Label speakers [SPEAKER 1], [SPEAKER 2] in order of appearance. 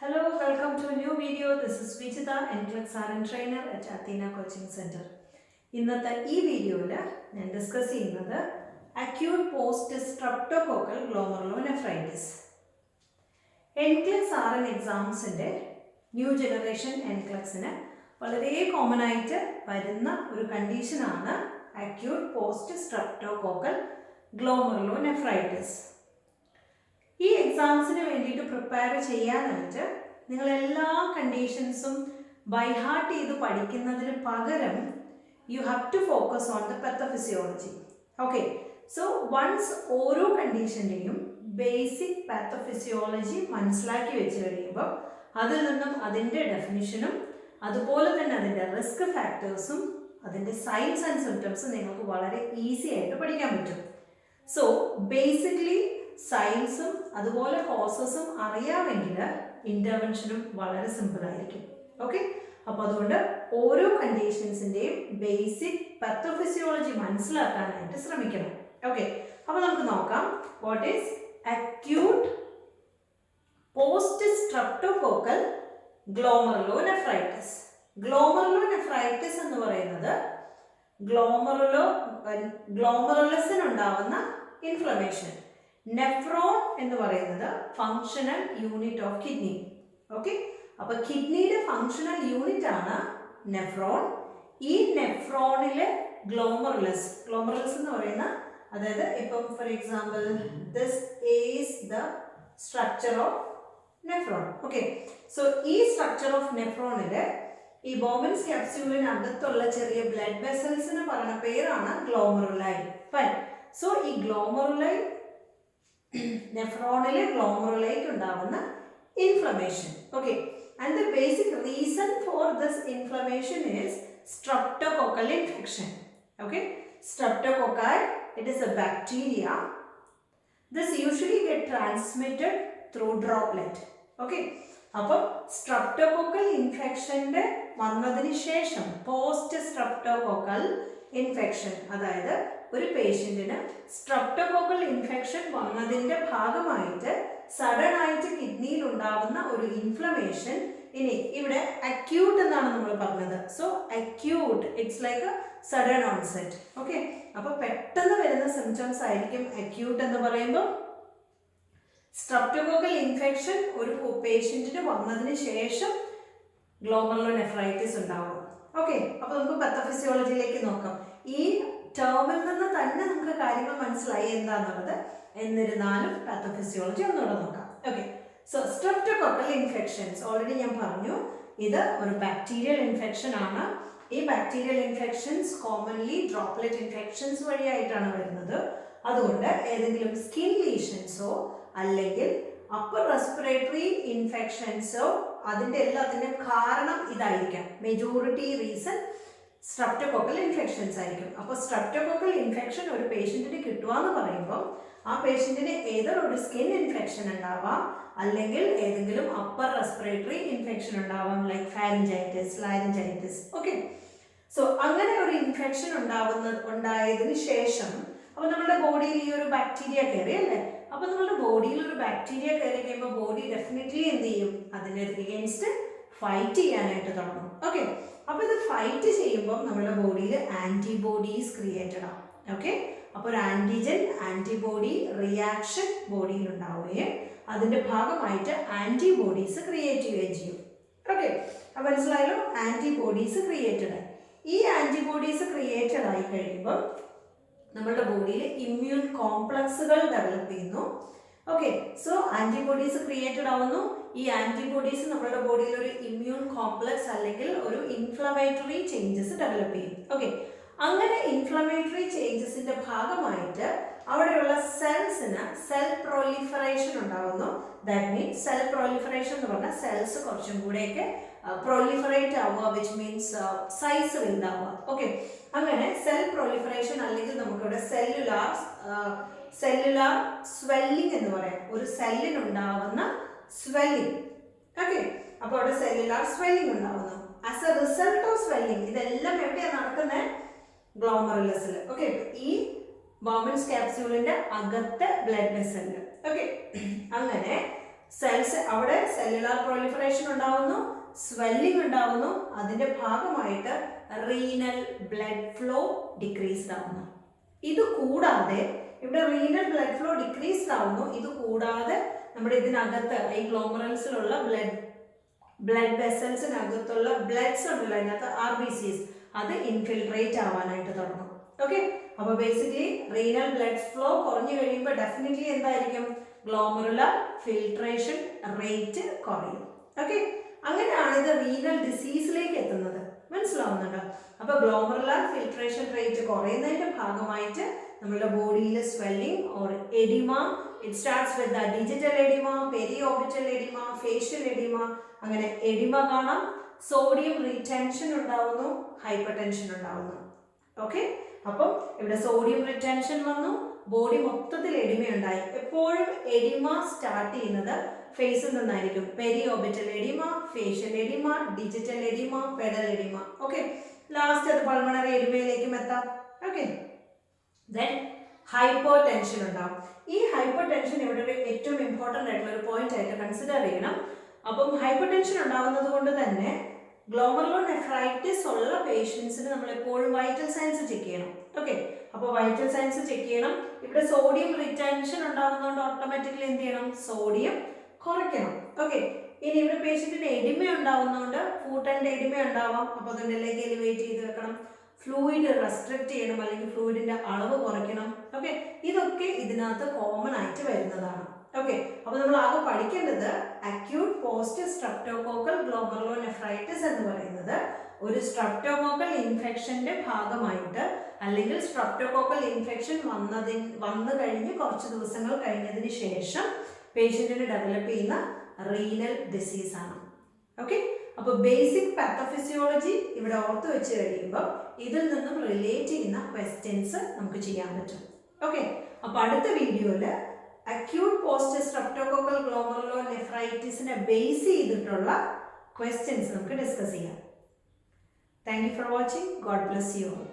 [SPEAKER 1] Hello, welcome to a new video. This is Vijita, NCLEX-RN trainer at Athena Coaching Center. ഇന്നത്തെ ഈ വീഡിയോയിൽ ഞാൻ discuss ചെയ്യുന്നത് acute post-streptococcal glomerulonephritis. NCLEX-RN എക്സാംസിൻ്റെ new generation NCLEX-ന് വളരെ കോമൺ ആയിട്ട് വരുന്ന ഒരു കണ്ടീഷനാണ് acute post-streptococcal glomerulonephritis. ഈ എക്സാംസിന് വേണ്ടിയിട്ട് പ്രിപ്പയർ ചെയ്യാനായിട്ട് നിങ്ങൾ എല്ലാ കണ്ടീഷൻസും ബൈ ഹാർട്ട് ചെയ്ത് പഠിക്കുന്നതിന് പകരം you have to focus on the pathophysiology. Okay, so once ഓരോ കണ്ടീഷൻ്റെയും ബേസിക് പാത്തോഫിസിയോളജി മനസ്സിലാക്കി വെച്ച് കഴിയുമ്പോൾ അതിൽ നിന്നും അതിൻ്റെ ഡെഫിനിഷനും അതുപോലെ തന്നെ അതിൻ്റെ റിസ്ക് ഫാക്ടേഴ്സും അതിൻ്റെ സൈൻസ് ആൻഡ് സിംറ്റംസും നിങ്ങൾക്ക് വളരെ ഈസി ആയിട്ട് പഠിക്കാൻ പറ്റും. സോ ബേസിക്കലി സയൻസും അതുപോലെ കോസസും അറിയാമെങ്കിൽ ഇൻ്റർവെൻഷനും വളരെ സിമ്പിളായിരിക്കും. ഓക്കെ, അപ്പോൾ അതുകൊണ്ട് ഓരോ കണ്ടീഷൻസിൻ്റെയും ബേസിക് പാത്തോഫിസിയോളജി മനസ്സിലാക്കാനായിട്ട് ശ്രമിക്കണം. ഓക്കെ, അപ്പോൾ നമുക്ക് നോക്കാം what is acute post streptococcal glomerulonephritis. Glomerulonephritis എന്ന് പറയുന്നത് ഗ്ലോമറുലസിനുണ്ടാവുന്ന ഇൻഫ്ലമേഷൻ. നെഫ്രോൺ എന്ന് പറയുന്നത് functional unit of kidney. Okay, അപ്പോൾ കിഡ്നിയുടെ ഫങ്ഷണൽ യൂണിറ്റ് ആണ് നെഫ്രോൺ. ഈ നെഫ്രോണിലെ ഗ്ലോമറുലസ് എന്ന് പറയുന്ന, അതായത് ഇപ്പം for example this is the structure of nephron. Okay, so ഈ സ്ട്രക്ചർ ഓഫ് നെഫ്രോണില് ഈ ബോമൻസ് ക്യാപ്സ്യൂളിനകത്തുള്ള ചെറിയ ബ്ലഡ് വെസൽസിന് പറയുന്ന പേരാണ് ഗ്ലോമറുലൈ. ഫൈൻ. സോ ഈ ഗ്ലോമറുലൈ നെഫ്രോണിലെ ഗ്ലോമറുലൈക്ക് ഉണ്ടാവുന്ന inflammation. Okay, and the basic reason for this inflammation is streptococcal infection. Okay, streptococcal, it is A bacteria. This usually get transmitted through droplet. Okay, അപ്പം streptococcal ഇൻഫെക്ഷൻ്റെ വന്നതിന് ശേഷം post streptococcal infection, അതായത് ഒരു പേഷ്യൻറ്റിന് streptococcal infection വന്നതിൻ്റെ ഭാഗമായിട്ട് sudden ആയിട്ട് കിഡ്നിയിൽ ഉണ്ടാകുന്ന ഒരു ഇൻഫ്ലമേഷൻ. ഇനി ഇവിടെ അക്യൂട്ട് എന്നാണ് നമ്മൾ പറഞ്ഞത്. So acute, it's like A sudden onset. Okay, അപ്പോൾ പെട്ടെന്ന് വരുന്ന സിംറ്റംസ് ആയിരിക്കും അക്യൂട്ട് എന്ന് പറയുമ്പോൾ. സ്ട്രെപ്റ്റോകോക്കൽ ഇൻഫെക്ഷൻ ഒരു പേഷ്യൻറ്റിന് വന്നതിന് ശേഷം ഗ്ലോമറുലോനെഫ്രൈറ്റിസ് ഉണ്ടാവും. ഓക്കെ, അപ്പോൾ നമുക്ക് പാത്തോഫിസിയോളജിയിലേക്ക് നോക്കാം. ഈ ടേമിൽ നിന്ന് തന്നെ നമുക്ക് കാര്യങ്ങൾ മനസ്സിലായി എന്താണെന്നുള്ളത്. എന്നിരുന്നാലും പാത്തോഫിസിയോളജി ഒന്നുകൂടെ നോക്കാം. Okay, so streptococcal infections already ഞാൻ പറഞ്ഞു, ഇത് ഒരു ബാക്ടീരിയൽ ഇൻഫെക്ഷൻ ആണ്. ഈ bacterial infections commonly droplet infections വഴിയായിട്ടാണ് വരുന്നത്. അതുകൊണ്ട് ഏതെങ്കിലും സ്കിൻ ലീഷൻസോ അല്ലെങ്കിൽ അപ്പർ റെസ്പിറേറ്ററി ഇൻഫെക്ഷൻസോ അതിൻ്റെ എല്ലാത്തിൻ്റെയും കാരണം ഇതായിരിക്കാം. മെജോറിറ്റി റീസൺ സ്ട്രെപ്റ്റോകോക്കൽ ഇൻഫെക്ഷൻസ് ആയിരിക്കും. അപ്പോൾ സ്ട്രെപ്റ്റോകോക്കൽ ഇൻഫെക്ഷൻ ഒരു പേഷ്യൻറ്റിന് കിട്ടുക എന്ന് പറയുമ്പോൾ ആ പേഷ്യൻറ്റിന് ഏതൊരു ഒരു സ്കിൻ ഇൻഫെക്ഷൻ ഉണ്ടാവാം, അല്ലെങ്കിൽ ഏതെങ്കിലും അപ്പർ റെസ്പിറേറ്ററി ഇൻഫെക്ഷൻ ഉണ്ടാവാം, like pharyngitis, laryngitis. Okay, so അങ്ങനെ ഒരു ഇൻഫെക്ഷൻ ഉണ്ടായതിന് ശേഷം അപ്പോൾ നമ്മുടെ ബോഡിയിൽ ഈ ഒരു ബാക്ടീരിയ കയറി അല്ലേ. അപ്പോൾ നമ്മുടെ ബോഡിയിൽ ഒരു ബാക്ടീരിയ കയറി കഴിയുമ്പോൾ ബോഡി ഡെഫിനറ്റ്ലി എന്ത് ചെയ്യും, അതിനെ എഗെയിൻസ്റ്റ് ഫൈറ്റ് ചെയ്യാനായിട്ട് തുടങ്ങും. ഓക്കെ, അപ്പോൾ ഇത് ഫൈറ്റ് ചെയ്യുമ്പോൾ നമ്മുടെ ബോഡിയിൽ ആൻറ്റിബോഡീസ് ക്രിയേറ്റഡ് ആവും. ഓക്കെ, അപ്പോൾ ഒരു ആൻറ്റിജൻ ആൻറ്റിബോഡി റിയാക്ഷൻ ബോഡിയിൽ ഉണ്ടാവുകയും അതിൻ്റെ ഭാഗമായിട്ട് ആൻറ്റിബോഡീസ് ക്രിയേറ്റ് ചെയ്യുകയും ചെയ്യും. ഓക്കെ, അപ്പോൾ മനസ്സിലായല്ലോ, ആൻറ്റിബോഡീസ് ക്രിയേറ്റഡ് ആയി. ഈ ആൻറ്റിബോഡീസ് ക്രിയേറ്റഡ് ആയി കഴിയുമ്പോൾ നമ്മുടെ ബോഡിയിൽ ഇമ്മ്യൂൺ കോംപ്ലക്സുകൾ ഡെവലപ്പ് ചെയ്യുന്നു. ഓക്കെ, സോ ആൻറ്റിബോഡീസ് ക്രിയേറ്റഡ് ആവുന്നു. ഈ ആൻറ്റിബോഡീസ് നമ്മുടെ ബോഡിയിൽ ഒരു ഇമ്മ്യൂൺ കോംപ്ലക്സ് അല്ലെങ്കിൽ ഒരു ഇൻഫ്ലമേറ്ററി ചേഞ്ചസ് ഡെവലപ്പ് ചെയ്യും. ഓക്കെ, അങ്ങനെ ഇൻഫ്ലമേറ്ററി ചേഞ്ചസിൻ്റെ ഭാഗമായിട്ട് അവിടെയുള്ള സെൽസിന് സെൽ പ്രൊലിഫറേഷൻ ഉണ്ടാകുന്നു. ദാറ്റ് മീൻസ് സെൽ പ്രൊലിഫറേഷൻ എന്ന് പറഞ്ഞാൽ സെൽസ് കുറച്ചും കൂടെയൊക്കെ പ്രൊലിഫറേറ്റ് ആവുക, വിച്ച് മീൻസ് സൈസ് വലുതാവുക. ഓക്കെ, അങ്ങനെ സെൽ പ്രൊലിഫറേഷൻ അല്ലെങ്കിൽ നമുക്കിവിടെ സെല്ലുലാർ സ്വെല്ലിംഗ് എന്ന് പറയാം. ഒരു സെല്ലിനുണ്ടാവുന്ന സ്വെല്ലിംഗ്. ഓക്കെ, അപ്പോൾ അവിടെ സെല്ലുലാർ സ്വെല്ലിംഗ് ഉണ്ടാവുന്നു. As A result of swelling ഇതെല്ലാം എവിടെയാണ് നടക്കുന്നത്, ഗ്ലോമറുലസിൽ. ഓക്കെ, ഈ ബോമൻസ് ക്യാപ്സ്യൂളിൻ്റെ അകത്തെ ബ്ലഡ് വെസലിൽ. ഓക്കെ, അങ്ങനെ സെൽസ് അവിടെ സെല്ലുലാർ പ്രൊലിഫറേഷൻ ഉണ്ടാവുന്നു, സ്വെല്ലിംഗ് ഉണ്ടാവുന്നു, അതിന്റെ ഭാഗമായിട്ട് റീനൽ ബ്ലഡ് ഫ്ലോ ഡിക്രീസ്ഡ് ആവുന്നു. ഇത് കൂടാതെ ഇവിടെ റീനൽ ബ്ലഡ് ഫ്ലോ ഡിക്രീസ്ഡ് ആവുന്നു. ഇത് കൂടാതെ നമ്മുടെ ഇതിനകത്ത് ഈ ഗ്ലോമറൽസിലുള്ള ബ്ലഡ് വെസൽസിനകത്തുള്ള ബ്ലഡ്സ് ഉണ്ടല്ലോ, അതിനകത്ത് RBCs അത് ഇൻഫിൽട്രേറ്റ് ആവാനായിട്ട് തുടങ്ങും. ഓക്കെ, അപ്പോൾ ബേസിക്കലി റീനൽ ബ്ലഡ് ഫ്ലോ കുറഞ്ഞു കഴിയുമ്പോൾ ഡെഫിനറ്റ്ലി എന്തായിരിക്കും, ഗ്ലോമറുലർ ഫിൽട്രേഷൻ റേറ്റ് കുറയും. ഓക്കെ, അങ്ങനെയാണ് ഇത് റീനൽ ഡിസീസിലേക്ക് എത്തുന്നത്. മനസ്സിലാവുന്നുണ്ടോ? അപ്പോൾ ഗ്ലോമറുലർ ഫിൽട്രേഷൻ റേറ്റ് കുറയുന്നതിന്റെ ഭാഗമായിട്ട് നമ്മുടെ ബോഡിയിൽ swelling or edema, it starts with the digital edema, periorbital edema, facial edema, അങ്ങനെ എഡിമ കാണാം. സോഡിയം റിറ്റൻഷൻ ഉണ്ടാവുന്നു, ഹൈപ്പർ ടെൻഷൻ ഉണ്ടാവുന്നു. ഓക്കെ, അപ്പം ഇവിടെ സോഡിയം റിറ്റൻഷൻ വന്നു, ബോഡി മൊത്തത്തിൽ എഡിമ ഉണ്ടായി. എപ്പോഴും എഡിമ സ്റ്റാർട്ട് ചെയ്യുന്നത് ഫേസിൽ നിന്നായിരിക്കും. Periorbital edema, facial edema, digital edema, pedal edema. Okay, last അത് പൾമണറി എഡിമയിലേക്കും എത്താം. ഓക്കെ, ദെൻ ഹൈപ്പർ ടെൻഷൻ ഉണ്ടാവും. ഈ ഹൈപ്പർ ടെൻഷൻ ഇവിടെ ഒരു ഏറ്റവും ഇമ്പോർട്ടൻ്റ് ആയിട്ടുള്ള ഒരു പോയിന്റ് ആയിട്ട് കൺസിഡർ ചെയ്യണം. അപ്പം ഹൈപ്പർ ടെൻഷൻ ഉണ്ടാവുന്നത് കൊണ്ട് തന്നെ ഗ്ലോമറുലോനെഫ്രൈറ്റിസ് ഉള്ള പേഷ്യൻസിന് നമ്മൾ എപ്പോഴും വൈറ്റൽ സയൻസ് ചെക്ക് ചെയ്യണം. ഓക്കെ, അപ്പോൾ വൈറ്റൽ സയൻസ് ചെക്ക് ചെയ്യണം. ഇവിടെ സോഡിയം റിറ്റൻഷൻ ഉണ്ടാകുന്നതുകൊണ്ട് ഓട്ടോമാറ്റിക്കലി എന്ത് ചെയ്യണം, സോഡിയം കുറയ്ക്കണം. ഓക്കെ, ഇനി ഇവിടെ പേഷ്യൻറ്റിന് എഡിമ ഉണ്ടാവുന്നതുകൊണ്ട് ഫുഡ് ആൻഡ് എഡിമ ഉണ്ടാവാം. അപ്പോൾ അതിൻ്റെ ലെഗ് എലിവേറ്റ് ചെയ്ത് വെക്കണം. ഫ്ലൂയിഡ് റെസ്ട്രിക്റ്റ് ചെയ്യണം, അല്ലെങ്കിൽ ഫ്ലൂയിഡിന്റെ അളവ് കുറയ്ക്കണം. ഓക്കെ, ഇതൊക്കെ ഇതിനകത്ത് കോമൺ ആയിട്ട് വരുന്നതാണ്. ഓക്കെ, അപ്പോൾ നമ്മൾ ആകെ പഠിക്കേണ്ടത് അക്യൂട്ട് പോസ്റ്റ് സ്ട്രെപ്റ്റോകോക്കൽ ഗ്ലോമറുലോനെഫ്രൈറ്റിസ് എന്ന് പറയുന്നത് ഒരു സ്ട്രെപ്റ്റോകോക്കൽ ഇൻഫെക്ഷന്റെ ഭാഗമായിട്ട്, അല്ലെങ്കിൽ സ്ട്രെപ്റ്റോകോക്കൽ ഇൻഫെക്ഷൻ വന്നു കഴിഞ്ഞ് കുറച്ച് ദിവസങ്ങൾ കഴിഞ്ഞതിന് ശേഷം പേഷ്യന്റിന് ഡെവലപ്പ് ചെയ്യുന്ന റീനൽ ഡിസീസ് ആണ്. ഓക്കെ, അപ്പോൾ ബേസിക് പാത്തോഫിസിയോളജി ഇവിടെ ഓർത്ത് വെച്ച് കഴിയുമ്പോൾ ഇതിൽ നിന്നും റിലേറ്റ് ചെയ്യുന്ന ക്വസ്റ്റ്യൻസ് നമുക്ക് ചെയ്യാൻ പറ്റും. ഓക്കെ, അപ്പോൾ അടുത്ത വീഡിയോയിൽ അക്യൂട്ട് പോസ്റ്റ് സ്ട്രെപ്റ്റോകോക്കൽ ഗ്ലോമറുലോനെഫ്രൈറ്റിസിനെ ബേസ് ചെയ്തിട്ടുള്ള ക്വസ്റ്റ്യൻസ് നമുക്ക് ഡിസ്കസ് ചെയ്യാം. Thank you for watching. God bless you all.